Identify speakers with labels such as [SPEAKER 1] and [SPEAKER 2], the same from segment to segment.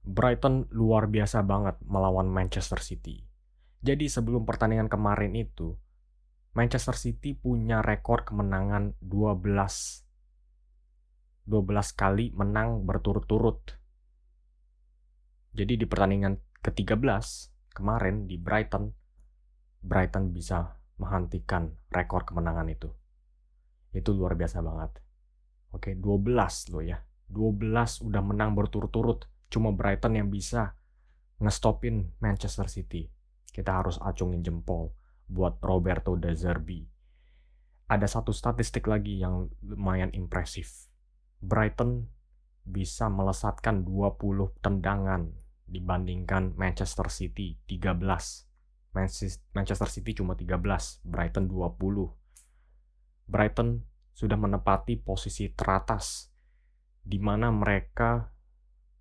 [SPEAKER 1] Brighton luar biasa banget melawan Manchester City. Jadi sebelum pertandingan kemarin itu, Manchester City punya rekor kemenangan 12 kali menang berturut-turut. Jadi di pertandingan ke-13 kemarin di Brighton, Brighton bisa menghentikan rekor kemenangan itu. Itu luar biasa banget. Oke, 12 loh ya. 12 udah menang berturut-turut. Cuma Brighton yang bisa ngestopin Manchester City. Kita harus acungin jempol buat Roberto De Zerbi. Ada satu statistik lagi yang lumayan impresif. Brighton bisa melesatkan 20 tendangan dibandingkan Manchester City 13. Manchester City cuma 13, Brighton 20. Brighton sudah menempati posisi teratas di mana mereka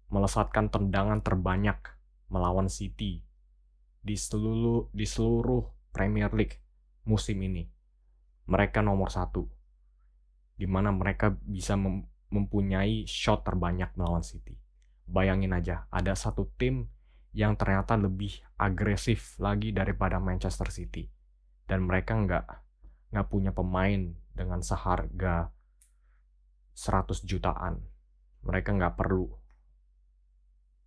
[SPEAKER 1] melesatkan tendangan terbanyak melawan City di seluruh Premier League musim ini. Mereka nomor satu, di mana mereka bisa mempunyai shot terbanyak melawan City. Bayangin aja, ada satu tim yang ternyata lebih agresif lagi daripada Manchester City, dan mereka nggak punya pemain dengan seharga 100 jutaan. Mereka nggak perlu.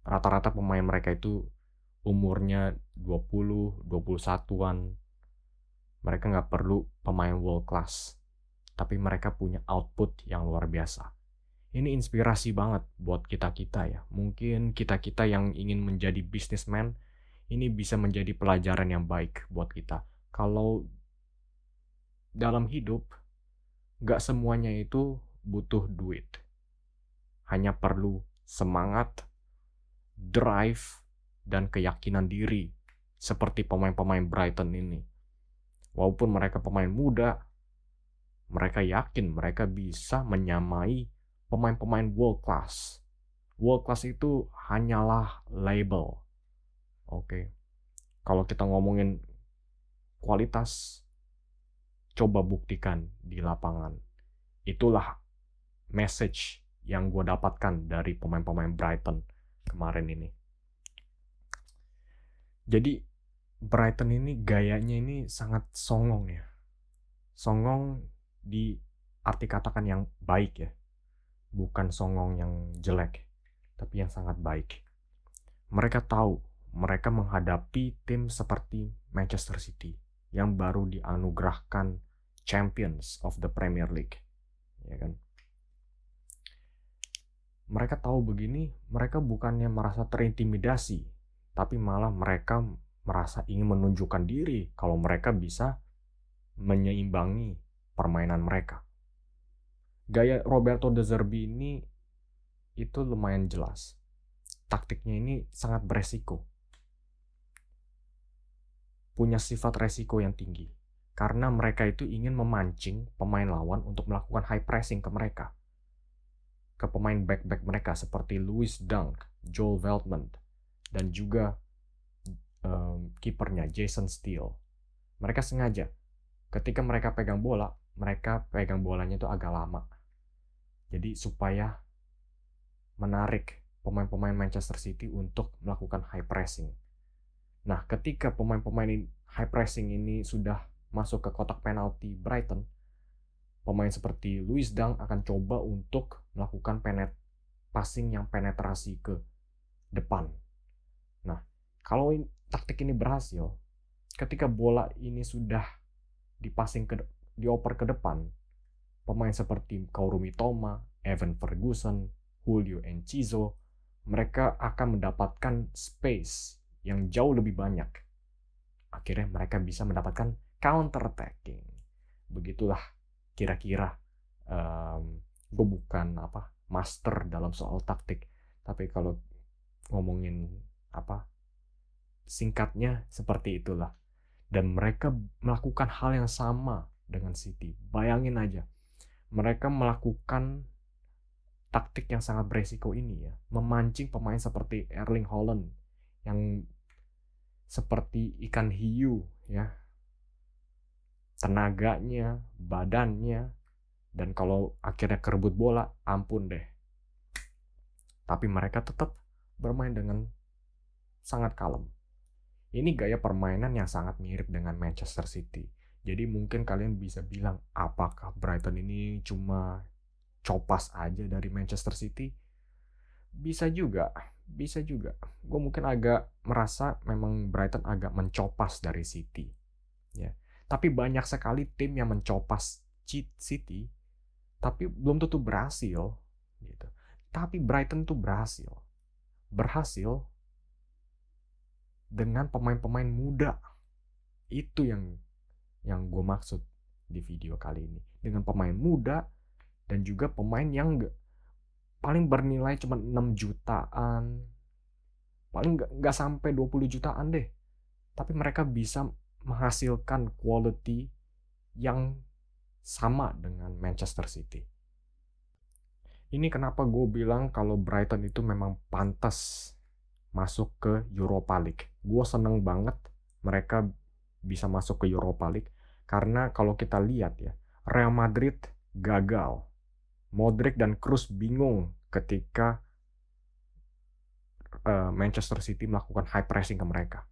[SPEAKER 1] Rata-rata pemain mereka itu umurnya 20-21an. Mereka nggak perlu pemain world class, tapi mereka punya output yang luar biasa. Ini inspirasi banget buat kita-kita ya. Mungkin kita-kita yang ingin menjadi businessman, ini bisa menjadi pelajaran yang baik buat kita. Kalau dalam hidup, nggak semuanya itu butuh duit. Hanya perlu semangat, drive, dan keyakinan diri. Seperti pemain-pemain Brighton ini. Walaupun mereka pemain muda, mereka yakin mereka bisa menyamai pemain-pemain world class. World class itu hanyalah label. Oke. Kalau kita ngomongin kualitas, coba buktikan di lapangan. Itulah message yang gue dapatkan dari pemain-pemain Brighton kemarin ini. Jadi Brighton ini gayanya ini sangat songong ya. Songong di arti katakan yang baik ya. Bukan songong yang jelek, tapi yang sangat baik. Mereka tahu mereka menghadapi tim seperti Manchester City yang baru dianugerahkan Champions of the Premier League, ya kan? Mereka tahu begini, mereka bukannya merasa terintimidasi, tapi malah mereka merasa ingin menunjukkan diri kalau mereka bisa menyeimbangi permainan mereka. Gaya Roberto De Zerbi ini itu lumayan jelas. Taktiknya ini sangat beresiko. Punya sifat resiko yang tinggi. Karena mereka itu ingin memancing pemain lawan untuk melakukan high pressing ke mereka. Ke pemain back-back mereka seperti Lewis Dunk, Joel Veltman, dan juga kipernya Jason Steele. Mereka sengaja ketika mereka pegang bola, mereka pegang bolanya itu agak lama. Jadi supaya menarik pemain-pemain Manchester City untuk melakukan high pressing. Nah, ketika pemain-pemain high pressing ini sudah masuk ke kotak penalti Brighton, pemain seperti Lewis Dunk akan coba untuk melakukan passing yang penetrasi ke depan. Nah, kalau taktik ini berhasil, ketika bola ini sudah dioper ke depan, pemain seperti Kaoru Mitoma, Evan Ferguson, Julio Enciso, mereka akan mendapatkan space yang jauh lebih banyak. Akhirnya mereka bisa mendapatkan counter attacking. Begitulah kira-kira. Gue bukan master dalam soal taktik, tapi kalau ngomongin singkatnya seperti itulah. Dan mereka melakukan hal yang sama dengan City. Bayangin aja, mereka melakukan taktik yang sangat beresiko ini ya, memancing pemain seperti Erling Haaland yang seperti ikan hiu ya, tenaganya, badannya, dan kalau akhirnya kerebut bola, ampun deh. Tapi mereka tetap bermain dengan sangat kalem. Ini gaya permainan yang sangat mirip dengan Manchester City. Jadi mungkin kalian bisa bilang, apakah Brighton ini cuma copas aja dari Manchester City? Bisa juga, bisa juga. Gue mungkin agak merasa memang Brighton agak mencopas dari City. Ya. Tapi banyak sekali tim yang mencopas City, tapi belum tentu berhasil. Gitu. Tapi Brighton tuh berhasil. Berhasil dengan pemain-pemain muda. Itu yang gue maksud di video kali ini. Dengan pemain muda dan juga pemain yang paling bernilai cuma 6 jutaan. Paling nggak sampai 20 jutaan deh. Tapi mereka bisa menghasilkan quality yang sama dengan Manchester City. Ini kenapa gue bilang kalau Brighton itu memang pantas masuk ke Europa League. Gue seneng banget mereka bisa masuk ke Europa League. Karena kalau kita lihat ya, Real Madrid gagal. Modric dan Kroos bingung ketika Manchester City melakukan high pressing ke mereka.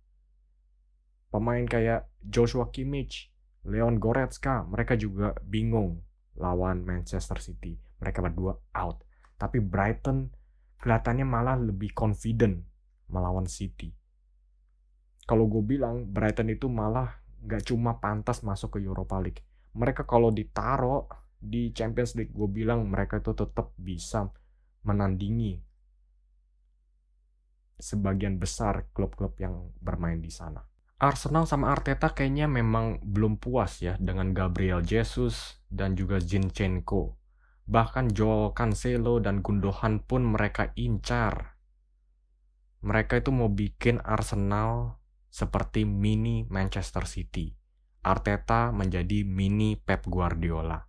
[SPEAKER 1] Pemain kayak Joshua Kimmich, Leon Goretzka, mereka juga bingung lawan Manchester City. Mereka berdua out. Tapi Brighton kelihatannya malah lebih confident melawan City. Kalau gue bilang Brighton itu malah gak cuma pantas masuk ke Europa League. Mereka kalau ditaro di Champions League, gue bilang mereka itu tetap bisa menandingi sebagian besar klub-klub yang bermain di sana. Arsenal sama Arteta kayaknya memang belum puas ya dengan Gabriel Jesus dan juga Zinchenko. Bahkan Joao Cancelo dan Gundogan pun mereka incar. Mereka itu mau bikin Arsenal seperti mini Manchester City. Arteta menjadi mini Pep Guardiola.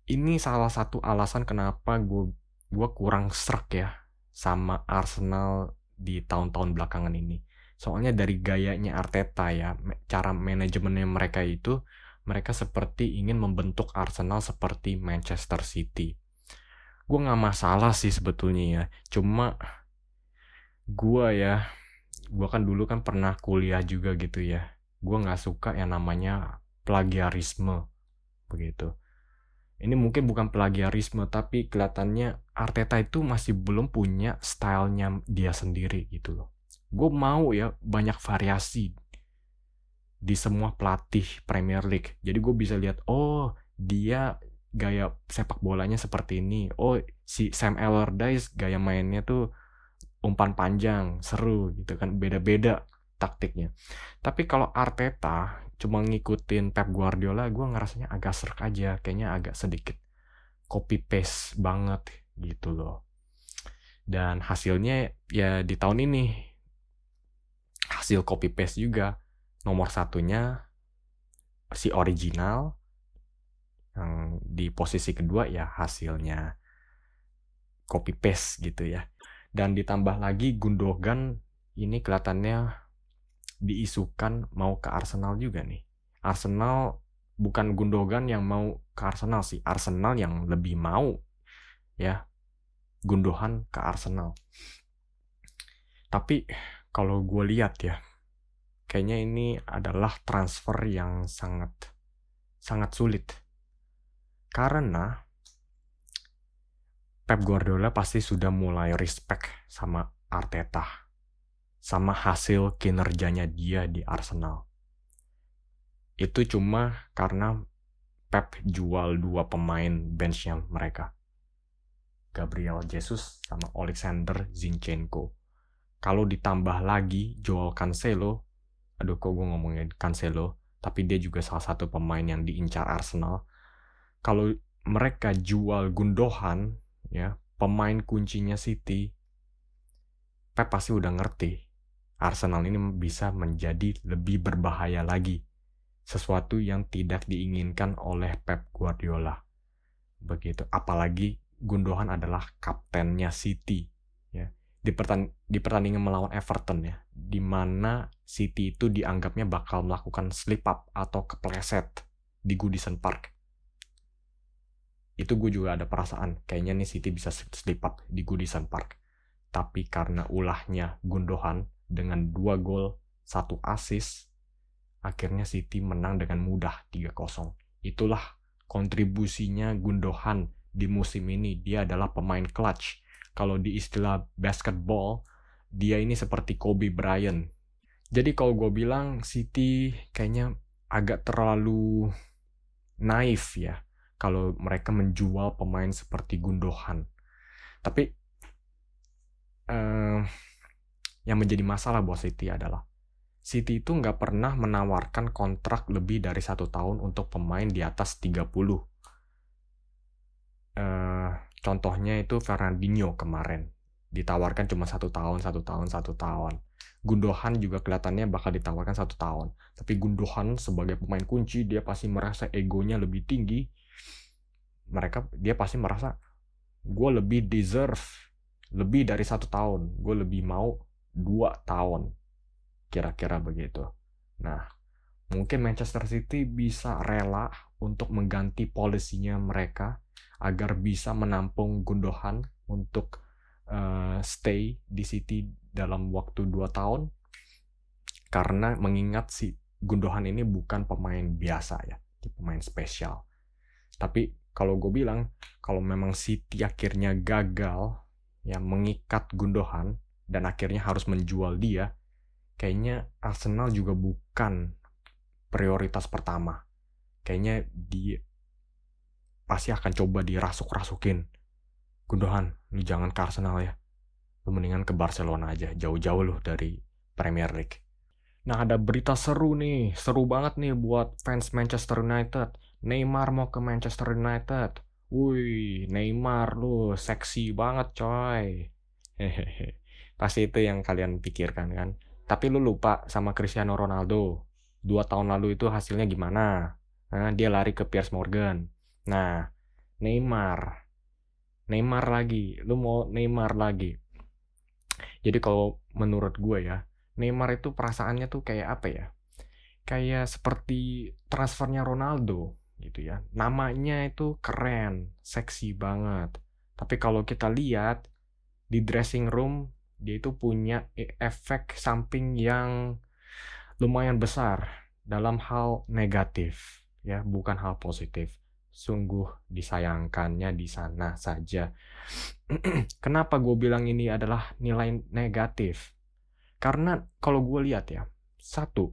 [SPEAKER 1] Ini salah satu alasan kenapa gue kurang srek ya sama Arsenal di tahun-tahun belakangan ini. Soalnya dari gayanya Arteta ya, cara manajemennya mereka itu, mereka seperti ingin membentuk Arsenal seperti Manchester City. Gue gak masalah sih sebetulnya ya, cuma gue kan dulu kan pernah kuliah juga gitu ya. Gue gak suka yang namanya plagiarisme, begitu. Ini mungkin bukan plagiarisme, tapi kelihatannya Arteta itu masih belum punya stylenya dia sendiri gitu loh. Gue mau ya banyak variasi di semua pelatih Premier League. Jadi gue bisa lihat, oh dia gaya sepak bolanya seperti ini. Oh si Sam Allardyce gaya mainnya tuh umpan panjang, seru gitu kan. Beda-beda taktiknya. Tapi kalau Arteta cuma ngikutin Pep Guardiola, gue ngerasanya agak serak aja. Kayaknya agak sedikit copy paste banget gitu loh. Dan hasilnya ya di tahun ini hasil copy paste juga. Nomor satunya si original, yang di posisi kedua ya hasilnya copy paste gitu ya. Dan ditambah lagi Gundogan ini kelihatannya diisukan mau ke Arsenal juga nih. Arsenal bukan Gundogan yang mau ke Arsenal sih, Arsenal yang lebih mau ya Gundogan ke Arsenal. Tapi kalau gue lihat ya, kayaknya ini adalah transfer yang sangat sulit. Karena Pep Guardiola pasti sudah mulai respect sama Arteta, sama hasil kinerjanya dia di Arsenal. Itu cuma karena Pep jual 2 pemain benchnya mereka, Gabriel Jesus sama Alexander Zinchenko. Kalau ditambah lagi Joao Cancelo, aduh kok gue ngomongin Cancelo, tapi dia juga salah satu pemain yang diincar Arsenal. Kalau mereka jual Gundogan, ya pemain kuncinya City, Pep pasti udah ngerti Arsenal ini bisa menjadi lebih berbahaya lagi, sesuatu yang tidak diinginkan oleh Pep Guardiola. Begitu, apalagi Gundogan adalah kaptennya City ya. Di pertandingan melawan Everton ya, di mana City itu dianggapnya bakal melakukan slip up atau kepleset di Goodison Park. Itu gue juga ada perasaan kayaknya nih City bisa slip up di Goodison Park. Tapi karena ulahnya Gundogan dengan 2 gol, 1 assist, akhirnya City menang dengan mudah 3-0. Itulah kontribusinya Gundogan di musim ini. Dia adalah pemain clutch. Kalau di istilah basketball, dia ini seperti Kobe Bryant. Jadi kalau gue bilang City kayaknya agak terlalu naif ya kalau mereka menjual pemain seperti Gundogan. Tapi yang menjadi masalah buat City adalah City itu nggak pernah menawarkan kontrak lebih dari 1 tahun untuk pemain di atas 30. Contohnya itu Fernandinho kemarin. Ditawarkan cuma 1 tahun, 1 tahun, 1 tahun. Gundogan juga kelihatannya bakal ditawarkan 1 tahun. Tapi Gundogan sebagai pemain kunci, dia pasti merasa egonya lebih tinggi. Dia pasti merasa, gue lebih deserve lebih dari 1 tahun. Gue lebih mau 2 tahun. Kira-kira begitu. Nah, mungkin Manchester City bisa rela untuk mengganti polisinya mereka agar bisa menampung Gundogan untuk stay di City dalam waktu 2 tahun. Karena mengingat si Gundogan ini bukan pemain biasa ya, pemain spesial. Tapi kalau gue bilang, kalau memang City akhirnya gagal ya mengikat Gundogan dan akhirnya harus menjual dia, kayaknya Arsenal juga bukan prioritas pertama. Kayaknya dia pasti akan coba dirasuk-rasukin. Gundogan, lu jangan ke Arsenal ya. Lu mendingan ke Barcelona aja, jauh-jauh lu dari Premier League. Nah, ada berita seru nih, seru banget nih buat fans Manchester United. Neymar mau ke Manchester United. Wih, Neymar lu seksi banget coy. Hehehe. Pasti itu yang kalian pikirkan kan. Tapi lu lupa sama Cristiano Ronaldo. 2 tahun lalu itu hasilnya gimana? Nah, dia lari ke Piers Morgan. Nah, Neymar. Neymar lagi. Lu mau Neymar lagi. Jadi kalau menurut gue ya, Neymar itu perasaannya tuh kayak apa ya? Kayak seperti transfernya Ronaldo gitu ya. Namanya itu keren, seksi banget. Tapi kalau kita lihat di dressing room, dia itu punya efek samping yang lumayan besar dalam hal negatif ya, bukan hal positif. Sungguh disayangkannya di sana saja. Kenapa gue bilang ini adalah nilai negatif? Karena kalau gue lihat ya, satu,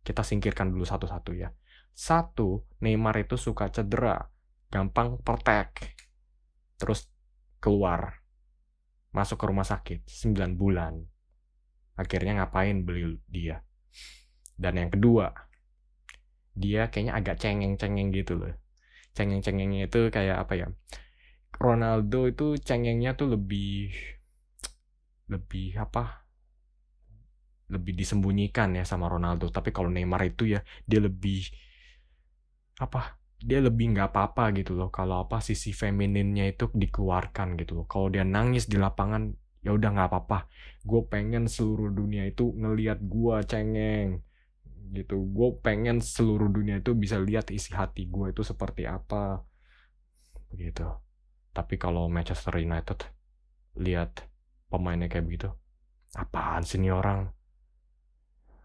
[SPEAKER 1] kita singkirkan dulu satu-satu ya. Satu, Neymar itu suka cedera, gampang pertek, terus keluar, masuk ke rumah sakit 9 bulan. Akhirnya ngapain beli dia? Dan yang kedua, dia kayaknya agak cengeng-cengeng gitu loh. Cengeng-cengengnya itu kayak apa ya? Ronaldo itu cengengnya tuh lebih apa? Lebih disembunyikan ya sama Ronaldo. Tapi kalau Neymar itu ya dia lebih apa? Dia lebih nggak apa-apa gitu loh. Kalau apa sisi femininnya itu dikeluarkan gitu loh. Kalau dia nangis di lapangan ya udah nggak apa-apa. Gue pengen seluruh dunia itu ngelihat gue cengeng gitu. Gue pengen seluruh dunia itu bisa lihat isi hati gue itu seperti apa begitu. Tapi kalau Manchester United lihat pemainnya kayak begitu, apaan sih nih orang?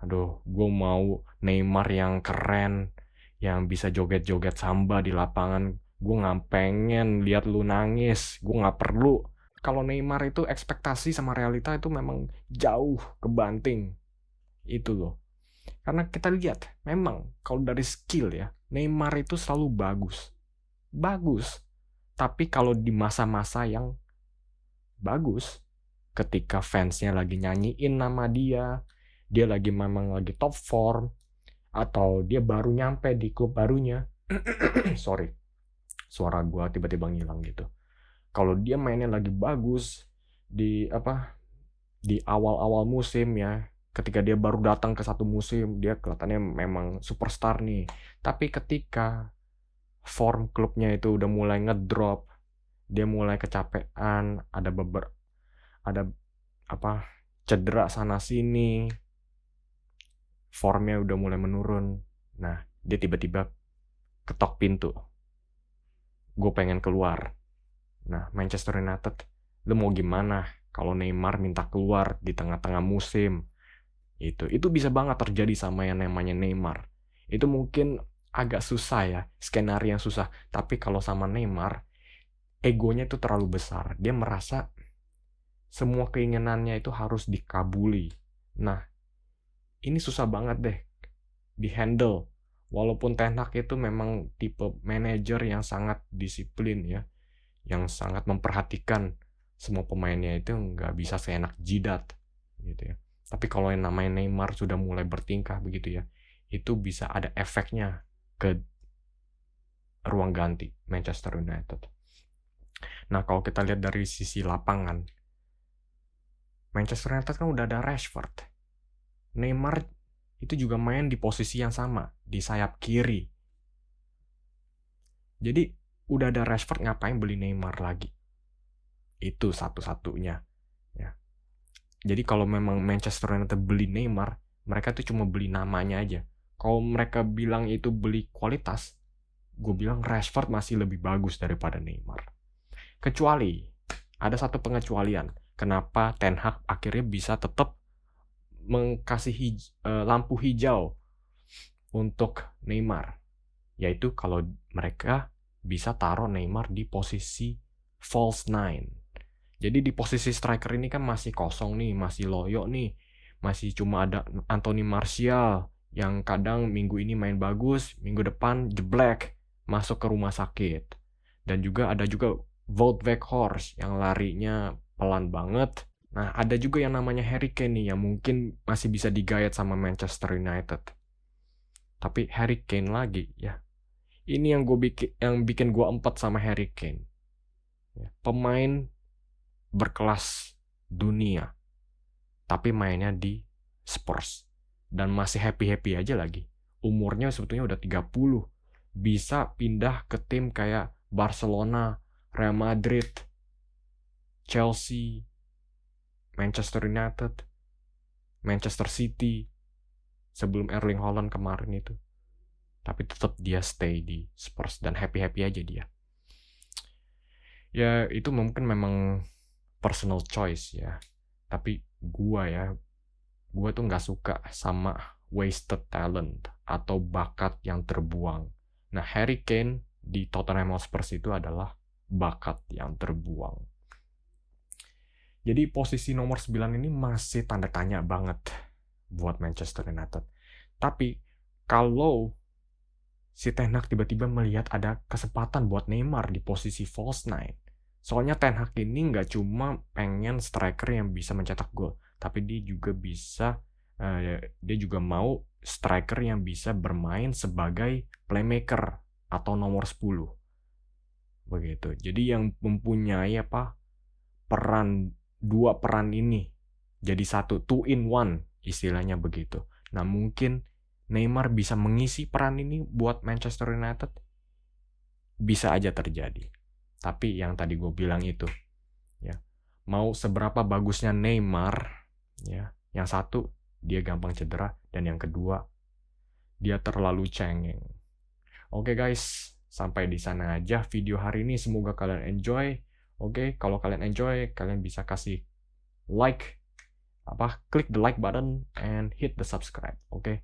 [SPEAKER 1] Aduh, gue mau Neymar yang keren, yang bisa joget-joget samba di lapangan. Gue nggak pengen lihat lu nangis. Gue nggak perlu. Kalau Neymar itu ekspektasi sama realita itu memang jauh kebanting. Itu loh. Karena kita lihat, memang kalau dari skill ya, Neymar itu selalu bagus. Bagus. Tapi kalau di masa-masa yang bagus, ketika fansnya lagi nyanyiin nama dia lagi memang lagi top form, atau dia baru nyampe di klub barunya, sorry, suara gue tiba-tiba ngilang gitu. Kalau dia mainnya lagi bagus di apa di awal-awal musim ya, ketika dia baru datang ke satu musim, dia kelihatannya memang superstar nih. Tapi ketika form klubnya itu udah mulai ngedrop, dia mulai kecapean, ada apa cedera sana sini, formnya udah mulai menurun. Nah, dia tiba-tiba ketok pintu. Gue pengen keluar. Nah, Manchester United, lu mau gimana? kalau Neymar minta keluar di tengah-tengah musim. Itu bisa banget terjadi sama yang namanya Neymar. Itu mungkin agak susah ya, skenario yang susah. Tapi kalau sama Neymar, egonya itu terlalu besar. Dia merasa semua keinginannya itu harus dikabuli. Nah, ini susah banget deh di-handle. Walaupun Ten Hag itu memang tipe manajer yang sangat disiplin ya, yang sangat memperhatikan semua pemainnya itu nggak bisa seenak jidat gitu ya. Tapi kalau yang namanya Neymar sudah mulai bertingkah begitu ya, itu bisa ada efeknya ke ruang ganti Manchester United. Nah, kalau kita lihat dari sisi lapangan, Manchester United kan udah ada Rashford. Neymar itu juga main di posisi yang sama, di sayap kiri. Jadi, udah ada Rashford, ngapain beli Neymar lagi? Itu satu-satunya. Ya. Jadi kalau memang Manchester United beli Neymar, mereka tuh cuma beli namanya aja. Kalau mereka bilang itu beli kualitas, gue bilang Rashford masih lebih bagus daripada Neymar. Kecuali, ada satu pengecualian. Kenapa Ten Hag akhirnya bisa tetap mengkasih lampu hijau untuk Neymar. Yaitu kalau mereka bisa taruh Neymar di posisi false nine. Jadi di posisi striker ini kan masih kosong nih, masih loyo nih. Masih cuma ada Anthony Martial yang kadang minggu ini main bagus, minggu depan jeblek, masuk ke rumah sakit. Dan juga ada juga Wout Weghorst yang larinya pelan banget. Nah, ada juga yang namanya Harry Kane nih yang mungkin masih bisa digayat sama Manchester United. Tapi Harry Kane lagi ya. Ini yang bikin gue empat sama Harry Kane. Ya, pemain berkelas dunia, tapi mainnya di Spurs dan masih happy-happy aja lagi. Umurnya sebetulnya udah 30. Bisa pindah ke tim kayak Barcelona, Real Madrid, Chelsea, Manchester United, Manchester City sebelum Erling Haaland kemarin itu. Tapi tetap dia stay di Spurs dan happy-happy aja dia. Ya, itu mungkin memang personal choice ya. Tapi gua tuh nggak suka sama wasted talent atau bakat yang terbuang. Nah, Harry Kane di Tottenham Hotspur itu adalah bakat yang terbuang. Jadi posisi nomor 9 ini masih tanda tanya banget buat Manchester United. Tapi kalau si Ten Hag tiba-tiba melihat ada kesempatan buat Neymar di posisi false nine. Soalnya Ten Hag ini nggak cuma pengen striker yang bisa mencetak gol, tapi dia juga mau striker yang bisa bermain sebagai playmaker atau nomor 10. Begitu. Jadi yang mempunyai dua peran ini jadi satu, 2 in 1 istilahnya begitu. Nah, mungkin Neymar bisa mengisi peran ini buat Manchester United. Bisa aja terjadi. Tapi yang tadi gue bilang itu, ya, mau seberapa bagusnya Neymar, ya, yang satu dia gampang cedera dan yang kedua dia terlalu cengeng. Oke guys, sampai di sana aja video hari ini. Semoga kalian enjoy. Oke, kalau kalian enjoy, kalian bisa kasih like, klik the like button and hit the subscribe. Oke.